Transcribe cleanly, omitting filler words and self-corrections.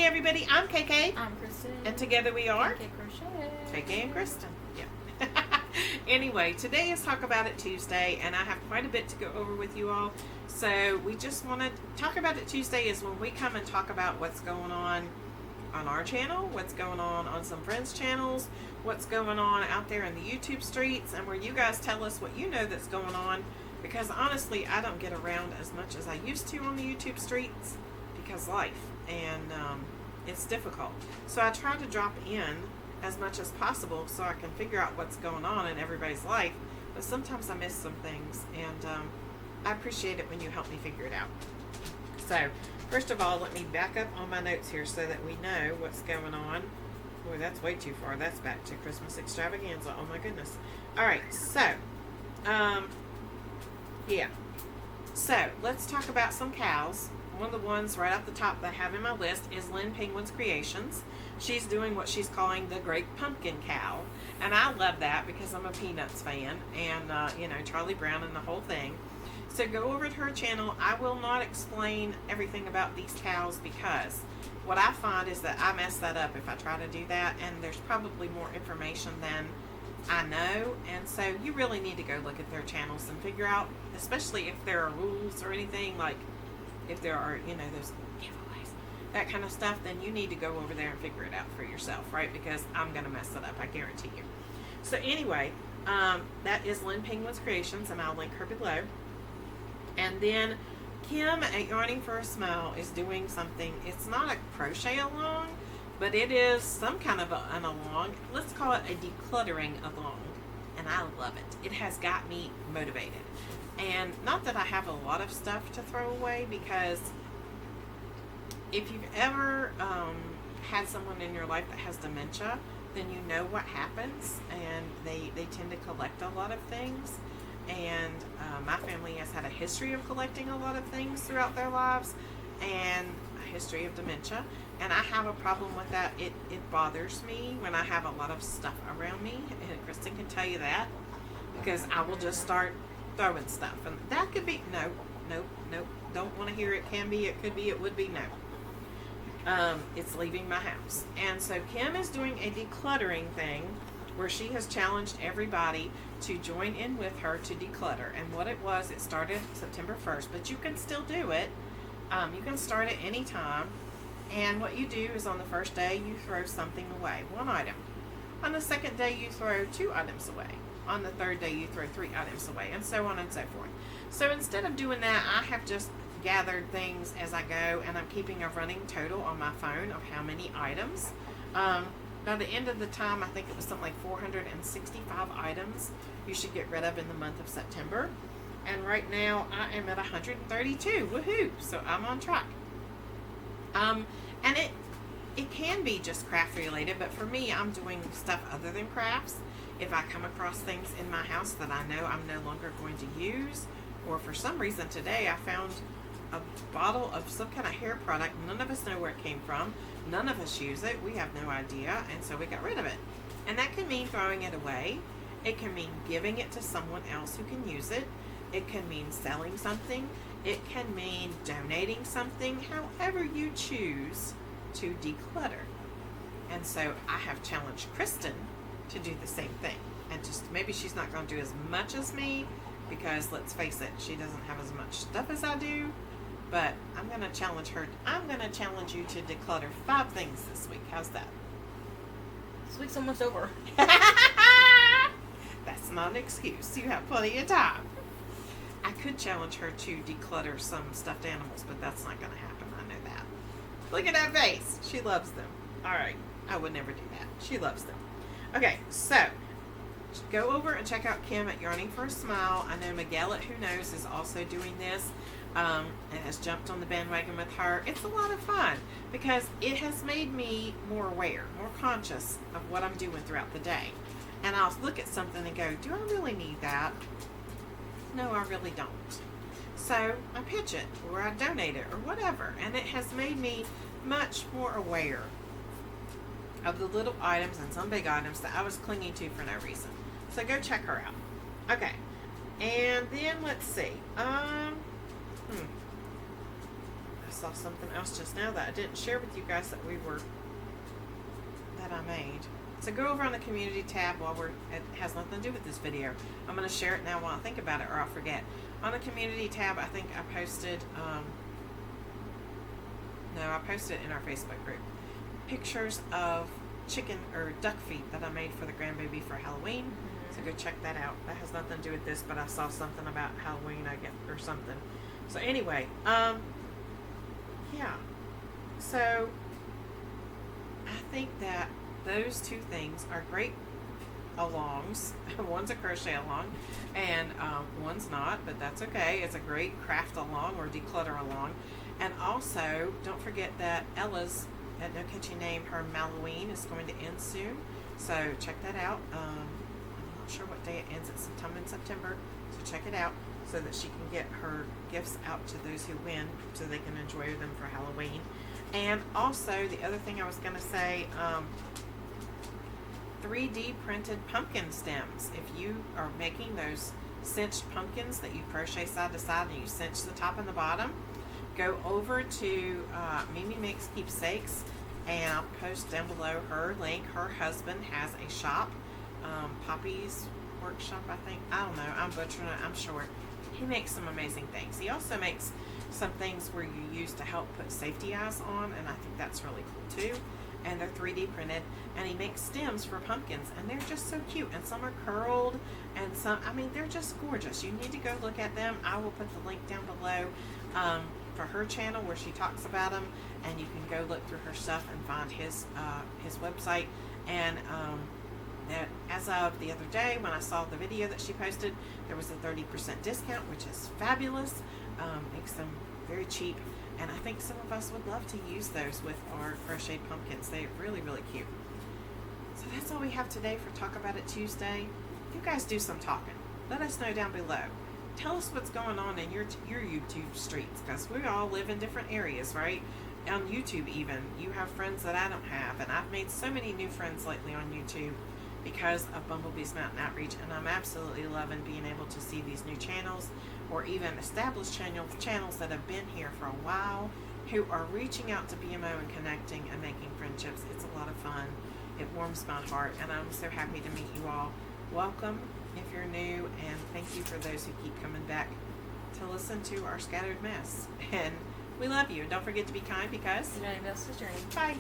everybody, I'm KK. I'm Kristen. And together we are KK Crochet. KK and Kristen. Yeah. Anyway, today is Talk About It Tuesday, and I have quite a bit to go over with you all. So we just want to Talk About It Tuesday is when we come and talk about what's going on our channel, what's going on some friends' channels, what's going on out there in the YouTube streets, and where you guys tell us what you know that's going on. Because honestly, I don't get around as much as I used to on the YouTube streets because life, and it's difficult. So I try to drop in as much as possible so I can figure out what's going on in everybody's life. But sometimes I miss some things, and I appreciate it when you help me figure it out. So first of all, let me back up on my notes here so that we know what's going on. Boy, that's way too far. That's back to Christmas extravaganza. Oh my goodness. All right, so yeah. So let's talk about some cows. One of the ones right off the top that I have in my list is Lynn Penguin's Creations. She's doing what she's calling the Great Pumpkin Cow. And I love that because I'm a Peanuts fan. And, you know, Charlie Brown and the whole thing. So go over to her channel. I will not explain everything about these cows because what I find is that I mess that up if I try to do that. And there's probably more information than I know. And so you really need to go look at their channels and figure out, especially if there are rules or anything, like if there are, you know, those giveaways, that kind of stuff, then you need to go over there and figure it out for yourself, right? Because I'm going to mess it up, I guarantee you. So anyway, that is Lynn Penguin's Creations, and I'll link her below. And then Kim at Yarning for a Smile is doing something. It's not a crochet along, but it is some kind of an along. Let's call it a decluttering along, and I love it. It has got me motivated. And not that I have a lot of stuff to throw away, because if you've ever had someone in your life that has dementia, then you know what happens, and they tend to collect a lot of things. And my family has had a history of collecting a lot of things throughout their lives, and a history of dementia. And I have a problem with that. It bothers me when I have a lot of stuff around me, and Kristen can tell you that, because I will just start throwing stuff, and that could be no, don't want to hear it. Can be, it could be, it would be, no. It's leaving my house. And so Kim is doing a decluttering thing where she has challenged everybody to join in with her to declutter. And what it was, it started September 1st, but you can still do it. You can start at any time. And what you do is on the first day, you throw something away, one item. On the second day, you throw 2 items away. On the third day, you throw 3 items away, and so on and so forth. So instead of doing that, I have just gathered things as I go, and I'm keeping a running total on my phone of how many items. By the end of the time, I think it was something like 465 items you should get rid of in the month of September. And right now, I am at 132. Woohoo! So I'm on track. And it can be just craft related, but for me, I'm doing stuff other than crafts. If I come across things in my house that I know I'm no longer going to use, or for some reason today I found a bottle of some kind of hair product, none of us know where it came from, none of us use it, we have no idea, and so we got rid of it. And that can mean throwing it away, it can mean giving it to someone else who can use it, it can mean selling something, it can mean donating something, however you choose to declutter. And so I have challenged Kristen to do the same thing, and just maybe she's not going to do as much as me, because let's face it, she doesn't have as much stuff as I do. But I'm going to challenge her. I'm going to challenge you to declutter 5 things this week. How's that? This week's almost over. That's not an excuse. You have plenty of time. I could challenge her to declutter some stuffed animals, but that's not going to happen. I know that. Look at that face. She loves them. All right. I would never do that. She loves them. Okay, so go over and check out Kim at Yarning for a Smile. I know Miguel at Who Knows is also doing this, and has jumped on the bandwagon with her. It's a lot of fun because it has made me more aware, more conscious of what I'm doing throughout the day. And I'll look at something and go, do I really need that? No, I really don't. So I pitch it, or I donate it, or whatever. And it has made me much more aware of the little items and some big items that I was clinging to for no reason. So go check her out. Okay. And then let's see. saw something else just now that I didn't share with you guys that I made. So go over on the community tab it has nothing to do with this video. I'm going to share it now while I think about it or I'll forget. On the community tab, I think I posted, I posted it in our Facebook group. Pictures of chicken or duck feet that I made for the grandbaby for Halloween. Mm-hmm. So go check that out. That has nothing to do with this, but I saw something about Halloween, or something. So anyway, yeah. So I think that those two things are great alongs. One's a crochet along, and one's not, but that's okay. It's a great craft along or declutter along. And also, don't forget that Ella's, at No Catchy Name, her Halloween is going to end soon. So check that out. I'm not sure what day it ends. It's sometime in September. So check it out so that she can get her gifts out to those who win so they can enjoy them for Halloween. And also, the other thing I was going to say, 3D printed pumpkin stems. If you are making those cinched pumpkins that you crochet side to side and you cinch the top and the bottom, go over to Mimi Makes Keepsakes, and I'll post down below her link. Her husband has a shop, Poppy's Workshop, I think. I don't know. I'm butchering it. I'm short. He makes some amazing things. He also makes some things where you use to help put safety eyes on, and I think that's really cool too. And they're 3D printed, and he makes stems for pumpkins, and they're just so cute. And some are curled, and some, I mean, they're just gorgeous. You need to go look at them. I will put the link down below for her channel where she talks about them, and you can go look through her stuff and find his website. And that as of the other day when I saw the video that she posted, there was a 30% discount, which is fabulous. Makes them very cheap. And I think some of us would love to use those with our crocheted pumpkins. They're really, really cute. So that's all we have today for Talk About It Tuesday. You guys do some talking. Let us know down below. Tell us what's going on in your YouTube streets, because we all live in different areas, right? On YouTube even. You have friends that I don't have. And I've made so many new friends lately on YouTube because of Bumblebee's Mountain Outreach. And I'm absolutely loving being able to see these new channels, or even established channels that have been here for a while, who are reaching out to BMO and connecting and making friendships. It's a lot of fun. It warms my heart, and I'm so happy to meet you all. Welcome if you're new, and thank you for those who keep coming back to listen to our scattered mess. And we love you. Don't forget to be kind, because you know, that's the journey. Bye.